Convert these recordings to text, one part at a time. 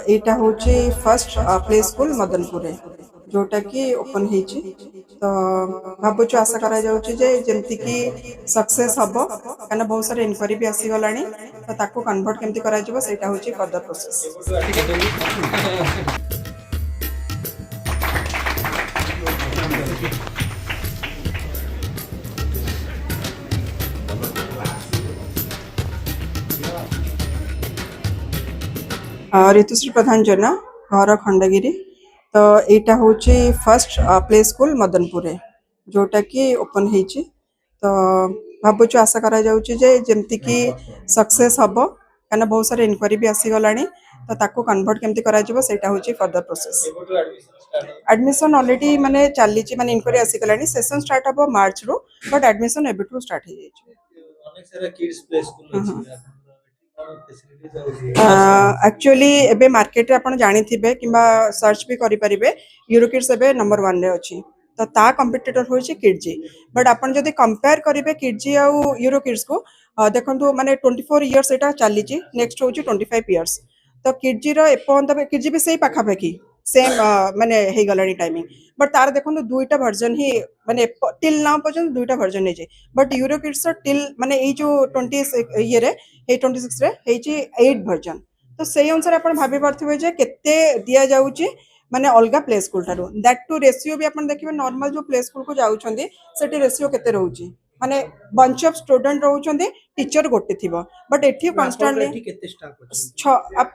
एटा होची first play school Madanpur जोटा कि ओपन होची तो भावुँ आशा करा जाउची जे जेमती कि सक्सेस हबो काना बहुत सारे इनक्वारी भी आसी गलानी तो ताको कन्वर्ट केमती करा जिवो सेटा होची फर्दर प्रोसेस। ऋतुश्री प्रधान जना घर खंडगिरी तो यहाँ हूँ फर्स्ट प्ले स्कूल मदनपुर जोटा कि ओपन होची तो भावुँ आशा करा जाउची जे जेमती कि सक्सेस हबो काना बहुत सारे इनक्वारी भी आसी गलानी तो ताको कन्वर्ट केमती करा जिवो सेटा होची फर्दर प्रोसेस। एडमिशन ऑलरेडी माने चली माने इनक्वारी आसी गलानी सेशन स्टार्ट हबो मार्च रो बट एडमिशन एबेठू स्टार्ट हो जाइए। एक्चुअली एबे मार्केट रे आपण जानी थिबे किबा सर्च भी करि परिबे यूरोकिड्स एबे नंबर 1 रे अछि तो ता कंपटीटर होछि किडजी बट आपण जदी कंपेयर करिबे किडजी आ यूरोकिड्स को देखंतु माने 24 इयर्स एटा चली छि नेक्स्ट होछि 25 इयर्स तो किडजी रो एपंत किडजी भी सेही पाखा पाखी सेम माने हे गलानी टाइमिंग बट तार देखंतु दुईटा वर्जन ही माने टिल नाउ पर्यंत दुईटा वर्जन हे जे बट यूरोकिड्स टिल माने ए जो 20 इयर रे ए 26 रे हे जी 8 वर्जन तो सेही अनुसार आपण भाबी परथिबे जे केते दिया जाउची माने अलगा प्ले स्कूल टारू दैट टू रेशियो भी आपण देखिबे नॉर्मल जो प्ले स्कूल को जाउछंदी सेठी रेशियो केते रहउची माने बंच ऑफ स्टूडेंट रहउछंदी टीचर गोटे थिबो बट एठी कांस्टेंटली केते स्टाफ अछि छ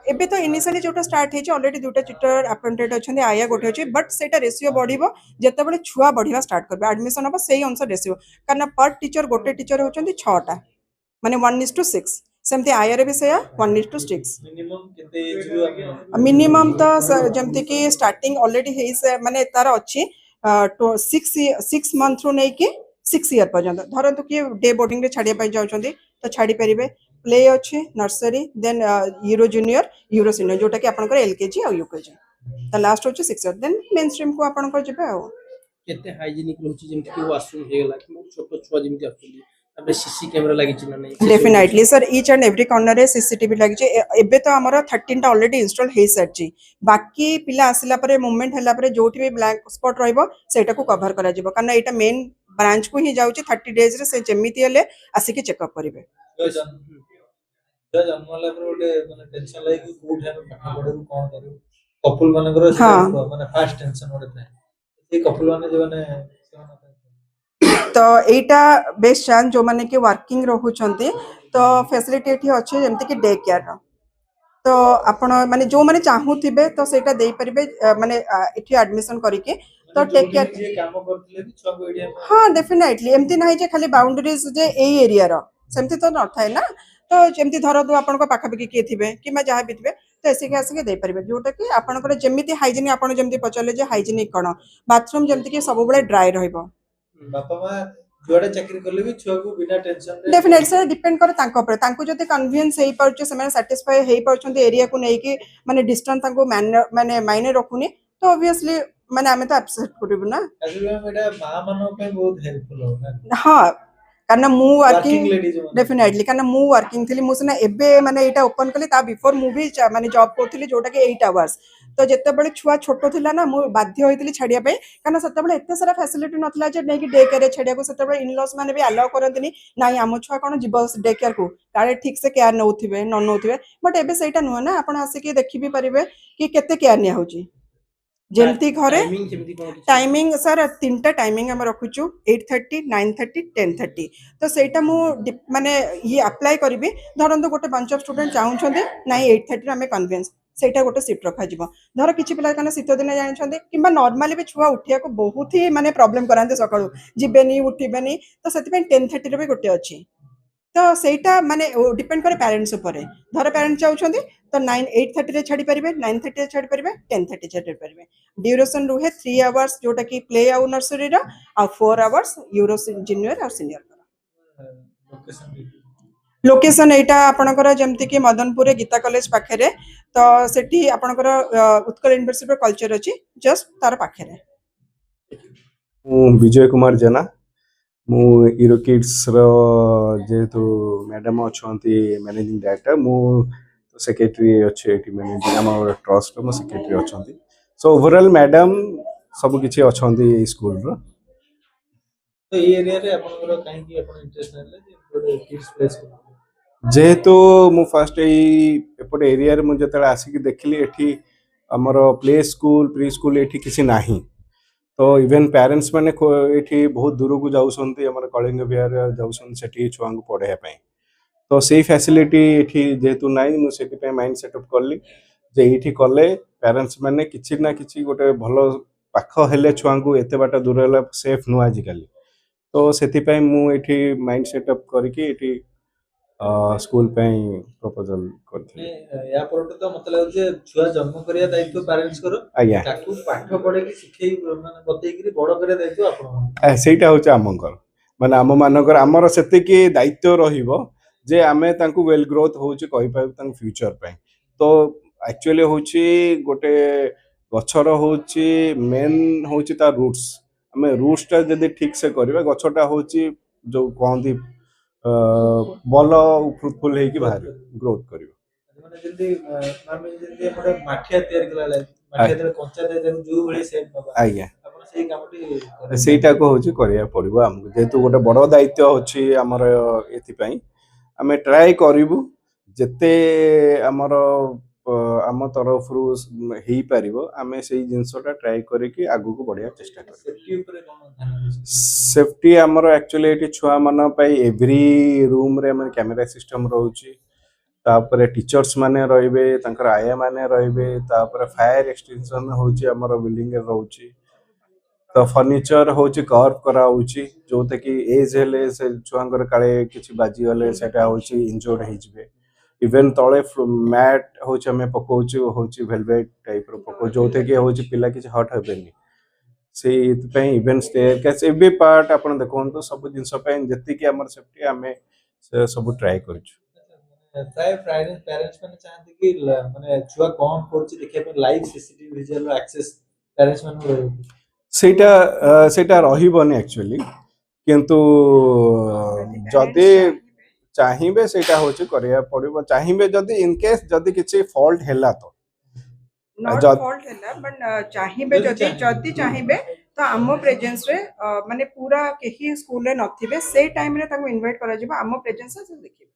एबे तो इनिशियली जोटा स्टार्ट हेची ऑलरेडी दुटा टीचर अपॉइंटेड अछंदी आया गोटे अछि बट सेटा रेशियो बढ़िबो जेते बेले छुआ बढ़िबा स्टार्ट करबे एडमिशन हबो सेही अनुसार रेशियो कारण पर टीचर गोटे टीचर होचंदी 6 टा माने 1:6 सेमती आयर भी से 1:6 मिनिमम तो जमती कि स्टार्टिंग ऑलरेडी हे से माने तार अछि 6 मंथ रो नै कि 6 ईयर पर्यंत धरंतु कि डे बोर्डिंग रे छाडिया पय जाउछंदी तो छाडी परिबे प्ले अछि nursery then Euro junior Euro senior जोटा कि आपनकर एलकेजी और यूकेजी तो लास्ट होछि 6 ईयर देन मेन स्ट्रीम को आपनकर जेबे आ केते हाइजीनिक रहउची जेमति कि वॉशरूम हे गेला कि छोटो छुआ जेमति आछली तबे सीसी कैमरा लागि छि ना नै definitely sir each and every corner रे सीसीटीवी लागि छि एबे तो हमर 13 टा ऑलरेडी इंस्टॉल हे सरची बाकी पिला आसिला परे मूवमेंट हला परे जोठी भी ब्लैक स्पॉट रहइबो सेटा को कवर करा जिवो कारण एटा मेन ब्रांच को ही जाउची 30 डेज रे से जेमिति हले आसिके चेकअप करिवे जन्मला पर ओटे माने टेंशन लागी कि कोठ हम पाठ पढू कोन करू कपल मानकर माने फास्ट टेंशन ओटे थाए ए कपल माने जे माने तो एटा बेस्ट चांस जो माने कि वर्किंग रहउचंती तो फैसिलिटी एठी अछि जेमति कि डे केयर तो आपण माने जो माने चाहूथिबे तो सेटा देई परिबे माने एठी एडमिशन करिके तो टेक केयर जे काम करथिले कि छुआ को एरिया हां डेफिनेटली एमती नाही जे खाली बाउंड्रीज जे ए एरिया रो सेमती तो न थाए ना तो जेमती धरो दो आपण को पाखा पाखी के थिबे कि मा जहा भी थिबे तो एसी के आसी के दे परिबे जोटा कि आपण को जेमिति हाइजीनिक आपण जेमती पचले जे हाइजीनिक कोन बाथरूम जेमती कि सब बेले ड्राई रहइबो बापा मा जुआडे चाकरी करले भी छुआ को बिना टेंशन रे डेफिनेटली सर डिपेंड करे तांको पर तांको जति कन्वीनियंस हेई परछ से माने सैटिस्फाई हेई परछंती एरिया को नै कि माने डिस्टेंस तांको माने मायने रखुनी तो ऑब्वियसली माने हमें तो एक्सेप्ट करबो ना एटा मां मानो पे बहुत हेल्पफुल हो ना हां कारण मु वर्किंग लेडीज डेफिनेटली कारण मु वर्किंग थिली मु सना एबे माने एटा ओपन कली ता बिफोर मु भी माने जॉब करथिली जोटा कि 8 आवर्स तो जेते बेले छुआ छोटो थिला ना मु बाध्य होइतिली छाडिया पे कारण सते बेले एते सारा फैसिलिटी नथला जे नै कि डे केयर छाडिया को सते बेले इनलॉस माने भी अलाउ करंतिनी नाइ आम छुआ कोन जीव डे केयर को काले ठीक से केयर नउथिबे न नउथिबे बट एबे सेटा नुह ना आपण आसी कि देखि भी परिबे कि केते केयर निया होची जेमती घरे टाइमिंग सर 3टा टाइमिंग हम रखुछु 8:30 9:30 10:30 तो सेटा मु माने ये अप्लाई करबी धरंतु गोटे बंच ऑफ स्टूडेंट चाहउछंदे नाइ 8:30 रे हमें कन्विंस सेटा गोटे सीट रखा जिवो धर किछि पिला कने शीत दिन जानिछंदे किबा नॉर्मली भी छुआ उठिया को बहुत ही माने प्रॉब्लम करांते सकाळू जिबेनी उठिबेनी तो सेति 10:30 रे भी गोटे अछि तो सेटा माने डिपेंड करे पेरेंट्स ऊपर धर पेरेंट्स चाहउछंदे तो 8:30 रे छाडी परिबे 9:30 रे छाडी परिबे 10:30 छाडी परिबे ड्यूरेशन रुहे 3 आवर्स जोटा कि प्ले आउ नर्सरी रा आ 4 आवर्स यूरो जूनियर और सीनियर लोकेशन एटा आपनकर जेमति कि मदनपुर गीता कॉलेज पाखरे तो सेठी आपनकर उत्कल यूनिवर्सिटी कल्चर अछि जस्ट तार पाखरे विजय कुमार जेना मु यूरोकिड्स रो जेतु मैडम अछंती मैनेजिंग डायरेक्टर मु सेक्रेटरी अच्छे एटी मैनेजिंग आम ट्रस्ट मो सेक्रेटरी अच्छा सो ओवरऑल मैडम सब किसी अच्छा स्कूल रो तो ये एरिया रे आपनकर काहे की आपन इंटरेस्ट नेले जे गोटे किड्स प्लेस को जेहेतु मु फर्स्ट एपटे एरिया रे मु जतले आसिक देखली एठी हमर प्ले स्कूल प्री स्कूल एठी किसी नाही तो इवन पेरेंट्स माने एठी बहुत दूर को जाउसंती हमर कलिंग बिहार जाउसन सेठी छुआ को पढ़ाया पई तो सेही फैसिलिटी एठी जेहेतु नाही मु सेठी पे माइंड सेटअप करली जे एठी कले पेरेंट्स माने किछि ना किछि गोटे भलो पाख हेले छुआ को एते बाटा दूर हेला सेफ नु आजिकली तो सेति पे मु एठी माइंड सेटअप करके एठी स्कूल पे प्रपोजल करथि या परटे तो मतलब जे छुआ जन्म करिया दायित्व पेरेंट्स करो आज्ञा ताकू पाठ पढे की सिखै माने बतै कि बड़ करिया दायित्व आपन सेटा होचे आमंकर माने आम मानकर आमर सेतिकी दायित्व रहिबो जे आमे तांकू वेल ग्रोथ होउची कहि पाइब तांक फ्यूचर पे तो एक्चुअली होउची गोटे गछर होउची मेन होउची ता रूट्स आमे रूट्स ता जदी ठीक से करबा गछटा होउची जो कहंती बल फ्रूटफुल हे कि बाहर ग्रोथ करिवो माने जल्दी माने जल्दी एपटे माठिया तयार कला लाग माठिया तले कंचा दे देनु जो भली सेट नबा आज्ञा आपन सेही कामटी ସେଇଟା କୁ ହଉଛି କରିବାକୁ ପଡିବ ଆମକୁ ଯେହେତୁ ଗୋଟେ ବଡ ଦାୟିତ୍ୱ ଅଛି ଆମର ଏଥିପାଇଁ ଆମେ ଟ୍ରାଏ କରିବୁ ଯେତେ ଆମର ଆମ ତରଫରୁ ହେଇପାରିବ ଆମେ ସେଇ ଜିନିଷଟା ଟ୍ରାଏ କରିକି ଆଗକୁ ବଢିବା ଚେଷ୍ଟା କରିବୁ सेफ्टी ऊपर कोन ध्यान देछि सेफ्टी ଆମର एक्चुअली ଏଠି ଛୁଆ ମାନ ପାଇଁ ଏଭ୍ରି ରୁମ୍ ରେ ଆମର କ୍ୟାମେରା ସିଷ୍ଟମ ରହୁଛି ତାପରେ टीचर्स माने रहिबे तांकर आया माने रहिबे तापर फायर एक्सटेंशन होची हमर बिल्डिंग रे रहउची तो फर्नीचर होची कवर करा होची जोते कि एज हेले से छुआंकर काळे किछि बाजी गले सेटा होची इंजर्ड हे जिवे इवन तळे मैट होची हमें पकोची होची वेलवेट टाइप रो पको जोते कि होची पिला किछि हट हेबेनी से पे इवन स्टेयर कैसे एबे पार्ट आपण देखोन तो सब जिंस पे जति कि हमर सेफ्टी हमें से सब ट्राई करछु प्राय पेरेंट्स माने चाहते कि माने छुआ कोन करछि देखै पे live CCTV visual access parents माने रहउ सेटा रहिबनी एक्चुअली किंतु जदि चाहिबे सेटा होची करिया पड़िबो चाहिबे जदि इन केस जदि किछि फॉल्ट हैला तो नॉट जद- फॉल्ट हैला बट चाहिबे जदि चाहिबे तो आम प्रेजेंस रे माने पूरा केही स्कूल रे नथिबे से टाइम रे ताको इनवाइट करा जिवो आम प्रेजेंस से देखिबे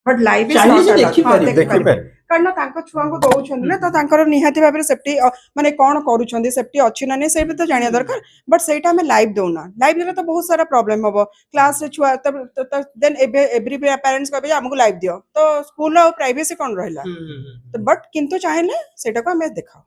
बट लाइव इज चाहिए नॉट से देखि पारि, देखि पारि। कारण तांको छुआ को दउछन ना तो तांकर निहाती भाबे सेफ्टी माने कोन करूछन सेफ्टी अछि ना नै से भी तो जानिया दरकार बट सेटा हमें लाइव दउना लाइव रे तो बहुत सारा प्रॉब्लम हबो क्लास रे छुआ देन एवरी पेरेंट्स कहबे हमको लाइव दियो तो स्कूल और प्राइवेसी कोन रहला तो बट किंतु चाहेले सेटा को हमें देखाओ